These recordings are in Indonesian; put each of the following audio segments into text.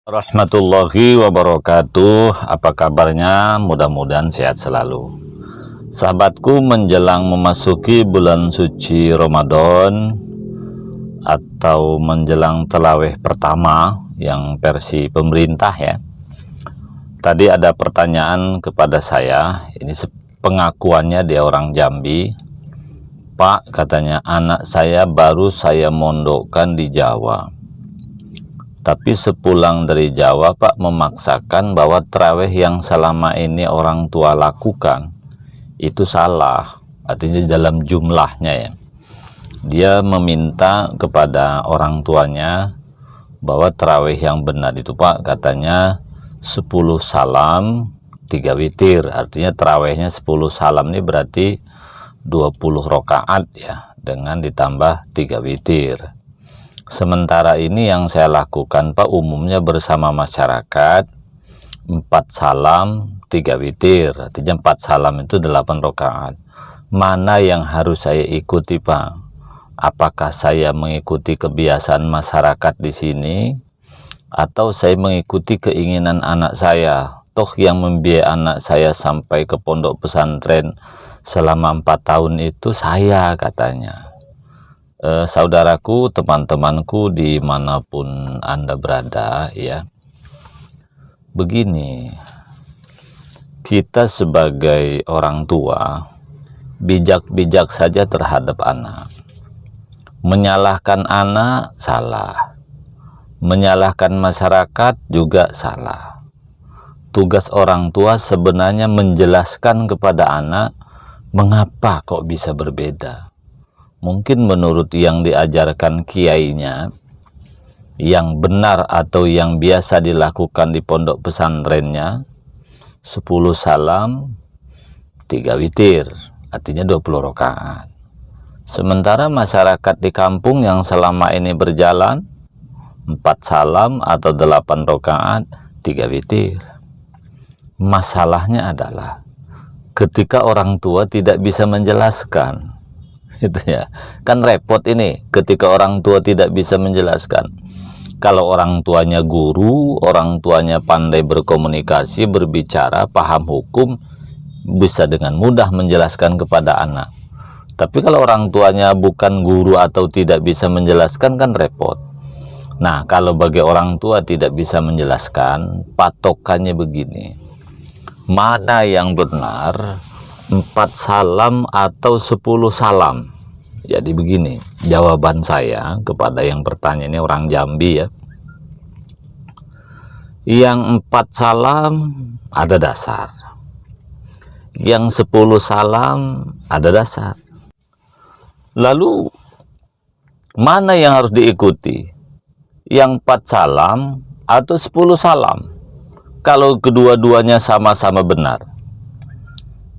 Rahmatullahi wabarakatuh. Apa kabarnya? Mudah-mudahan sehat selalu. Sahabatku, menjelang memasuki bulan suci Ramadan atau menjelang terawih pertama yang versi pemerintah ya. Tadi ada pertanyaan kepada saya, ini pengakuannya dia orang Jambi. Pak, katanya, anak saya baru saya mondokkan di Jawa. Tapi sepulang dari Jawa, Pak memaksakan bahwa tarawih yang selama ini orang tua lakukan itu salah. Artinya dalam jumlahnya ya. Dia meminta kepada orang tuanya bahwa tarawih yang benar itu, Pak, katanya 10 salam 3 witir. Artinya tarawihnya 10 salam ini berarti 20 rakaat ya, dengan ditambah 3 witir. Sementara ini yang saya lakukan, Pak, umumnya bersama masyarakat 4 salam 3 witir. Artinya 4 salam itu 8 rakaat. Mana yang harus saya ikuti, Pak? Apakah saya mengikuti kebiasaan masyarakat di sini atau saya mengikuti keinginan anak saya? Toh yang membiayai anak saya sampai ke pondok pesantren selama 4 tahun itu saya, katanya. Saudaraku, teman-temanku dimanapun Anda berada ya, begini, kita sebagai orang tua bijak-bijak saja terhadap anak. Menyalahkan anak salah, menyalahkan masyarakat juga salah. Tugas orang tua sebenarnya menjelaskan kepada anak mengapa kok bisa berbeda. Mungkin menurut yang diajarkan kiainya, yang benar atau yang biasa dilakukan di pondok pesantrennya, 10 salam 3 witir, artinya 20 rakaat. Sementara masyarakat di kampung yang selama ini berjalan 4 salam atau 8 rakaat 3 witir. Masalahnya adalah ketika orang tua tidak bisa menjelaskan, itu ya, kan repot ini ketika orang tua tidak bisa menjelaskan. Kalau orang tuanya guru, orang tuanya pandai berkomunikasi, berbicara, paham hukum, bisa dengan mudah menjelaskan kepada anak. Tapi kalau orang tuanya bukan guru atau tidak bisa menjelaskan, kan repot. Nah, kalau bagi orang tua tidak bisa menjelaskan, patokannya begini, mana yang benar, 4 salam atau 10 salam? Jadi begini, jawaban saya kepada yang bertanya, ini orang Jambi ya. Yang 4 salam ada dasar, yang 10 salam ada dasar. Lalu mana yang harus diikuti? Yang 4 salam atau 10 salam? Kalau kedua-duanya sama-sama benar,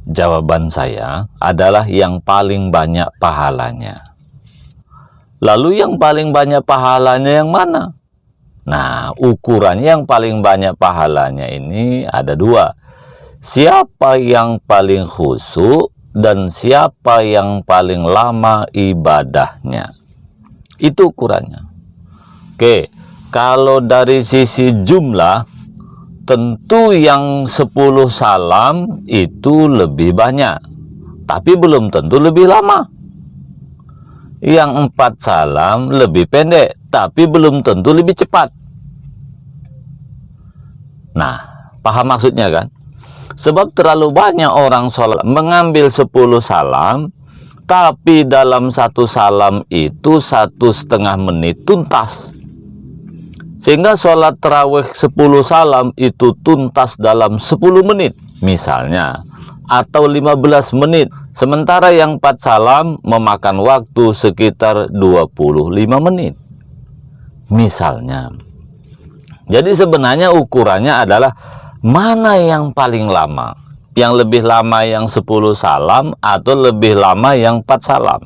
jawaban saya adalah yang paling banyak pahalanya. Lalu yang paling banyak pahalanya yang mana? Nah, ukurannya yang paling banyak pahalanya ini ada 2. Siapa yang paling khusyuk dan siapa yang paling lama ibadahnya. Itu ukurannya. Oke, kalau dari sisi jumlah, tentu yang 10 salam itu lebih banyak, tapi belum tentu lebih lama. Yang 4 salam lebih pendek, tapi belum tentu lebih cepat. Nah, paham maksudnya kan? Sebab terlalu banyak orang sholat mengambil 10 salam, tapi dalam 1 salam itu 1,5 menit tuntas. Sehingga sholat tarawih 10 salam itu tuntas dalam 10 menit misalnya, atau 15 menit. Sementara yang 4 salam memakan waktu sekitar 25 menit misalnya. Jadi sebenarnya ukurannya adalah mana yang paling lama. Yang lebih lama yang 10 salam atau lebih lama yang 4 salam.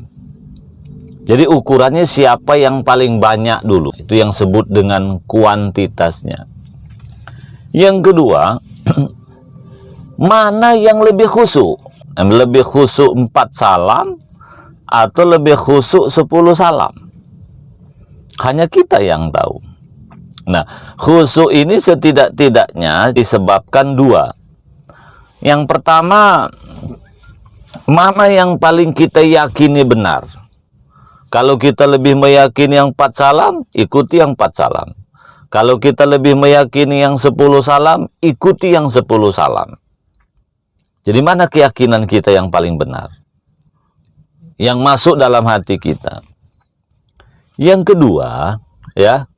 Jadi ukurannya siapa yang paling banyak dulu. Itu yang sebut dengan kuantitasnya. Yang kedua, mana yang lebih khusyuk? Lebih khusyuk 4 salam atau lebih khusyuk 10 salam? Hanya kita yang tahu. Nah, khusyuk ini setidak-tidaknya disebabkan dua. Yang pertama, mana yang paling kita yakini benar. Kalau kita lebih meyakini yang 4 salam, ikuti yang 4 salam. Kalau kita lebih meyakini yang 10 salam, ikuti yang 10 salam. Jadi mana keyakinan kita yang paling benar? Yang masuk dalam hati kita. Yang kedua, ya,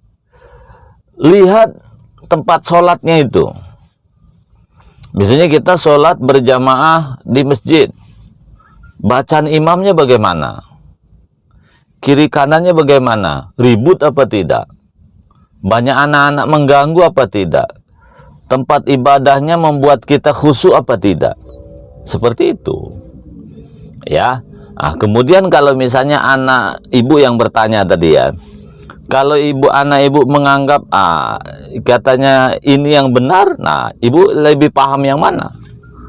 lihat tempat sholatnya itu. Misalnya kita sholat berjamaah di masjid. Bacaan imamnya bagaimana? Kiri kanannya bagaimana? Ribut apa tidak? Banyak anak-anak mengganggu apa tidak? Tempat ibadahnya membuat kita khusyuk apa tidak? Seperti itu. Ya. Nah, kemudian kalau misalnya anak ibu yang bertanya tadi ya, kalau anak ibu menganggap katanya ini yang benar, nah ibu lebih paham yang mana?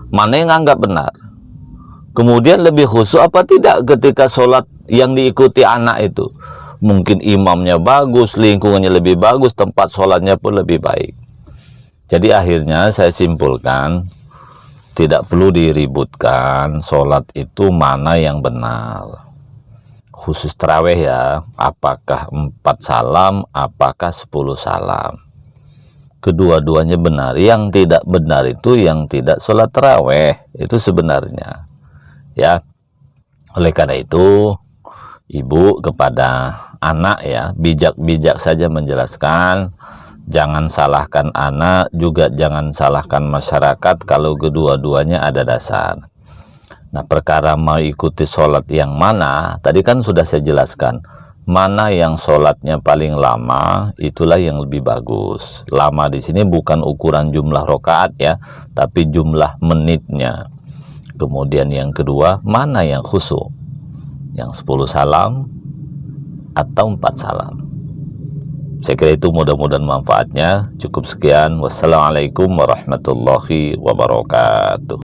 Mana yang anggap benar? Kemudian lebih khusyuk apa tidak ketika sholat yang diikuti anak itu? Mungkin imamnya bagus, lingkungannya lebih bagus, tempat sholatnya pun lebih baik. Jadi akhirnya saya simpulkan, tidak perlu diributkan sholat itu mana yang benar. Khusus tarawih ya, apakah 4 salam, apakah 10 salam. Kedua-duanya benar. Yang tidak benar itu yang tidak sholat tarawih. Itu sebenarnya. Ya, oleh karena itu, ibu kepada anak ya, bijak-bijak saja menjelaskan. Jangan salahkan anak, juga jangan salahkan masyarakat kalau kedua-duanya ada dasar. Nah, perkara mau ikuti sholat yang mana, tadi kan sudah saya jelaskan. Mana yang sholatnya paling lama, itulah yang lebih bagus. Lama di sini bukan ukuran jumlah rakaat ya, tapi jumlah menitnya. Kemudian yang kedua, mana yang khusyuk? Yang 10 salam atau 4 salam? Saya kira itu mudah-mudahan manfaatnya. Cukup sekian. Wassalamualaikum warahmatullahi wabarakatuh.